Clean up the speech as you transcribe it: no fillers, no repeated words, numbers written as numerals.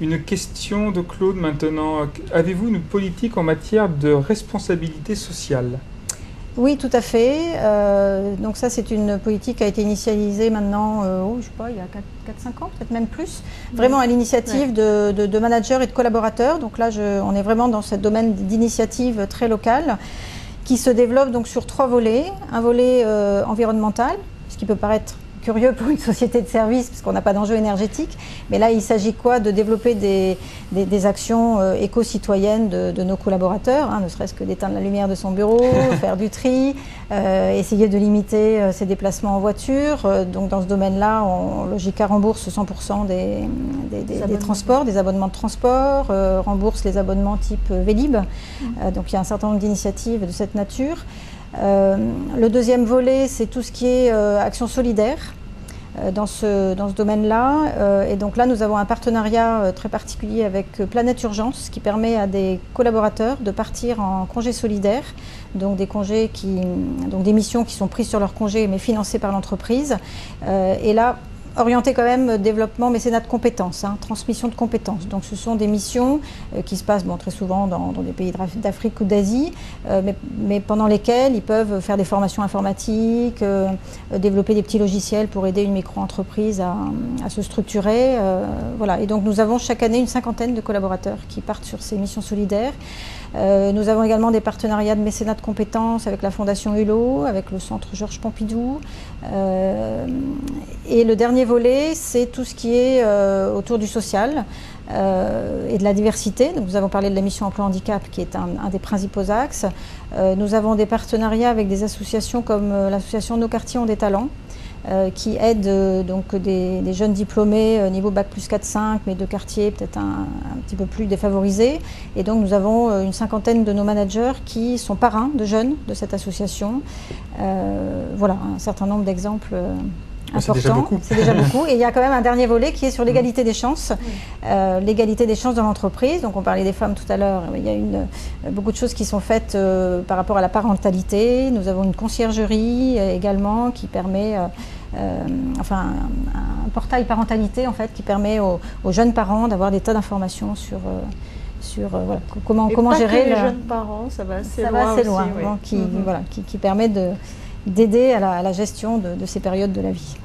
Une question de Claude maintenant. Avez-vous une politique en matière de responsabilité sociale? Oui, tout à fait. Donc ça, c'est une politique qui a été initialisée maintenant, je sais pas, il y a 4-5 ans, peut-être même plus, vraiment à l'initiative de managers et de collaborateurs. Donc là, on est vraiment dans ce domaine d'initiative très locale qui se développe donc sur 3 volets. Un volet environnemental, ce qui peut paraître curieux pour une société de service parce qu'on n'a pas d'enjeu énergétique, mais là il s'agit quoi de développer des actions éco-citoyennes de nos collaborateurs, ne serait-ce que d'éteindre la lumière de son bureau, faire du tri, essayer de limiter ses déplacements en voiture. Donc dans ce domaine-là, Logica rembourse 100% des transports, des abonnements de transport, rembourse les abonnements type Vélib. Donc il y a un certain nombre d'initiatives de cette nature. Le deuxième volet, c'est tout ce qui est action solidaire dans ce domaine-là. Et donc là, nous avons un partenariat très particulier avec Planète Urgence qui permet à des collaborateurs de partir en congé solidaire, donc des missions qui sont prises sur leur congé mais financées par l'entreprise. Et là, orienté quand même développement, mécénat de compétences, transmission de compétences. Donc ce sont des missions qui se passent très souvent dans des pays d'Afrique ou d'Asie, mais pendant lesquelles ils peuvent faire des formations informatiques, développer des petits logiciels pour aider une micro-entreprise à se structurer. Voilà. Et donc nous avons chaque année une 50aine de collaborateurs qui partent sur ces missions solidaires. Nous avons également des partenariats de mécénat de compétences avec la Fondation Hulot, avec le Centre Georges Pompidou. Et le dernier volet, c'est tout ce qui est autour du social et de la diversité. Donc, nous avons parlé de la mission emploi handicap qui est un des principaux axes. Nous avons des partenariats avec des associations comme l'association Nos quartiers ont des talents, qui aide donc des jeunes diplômés niveau bac plus 4-5, mais de quartiers peut-être un petit peu plus défavorisés. Et donc nous avons une 50aine de nos managers qui sont parrains de jeunes de cette association. Voilà, un certain nombre d'exemples importants. C'est déjà beaucoup. Et il y a quand même un dernier volet qui est sur l'égalité des chances. L'égalité des chances dans l'entreprise. Donc on parlait des femmes tout à l'heure. Il y a beaucoup de choses qui sont faites par rapport à la parentalité. Nous avons une conciergerie également qui permet, un portail parentalité en fait qui permet aux jeunes parents d'avoir des tas d'informations sur comment gérer les jeunes parents, ça va assez loin, qui permet d'aider à la gestion de ces périodes de la vie.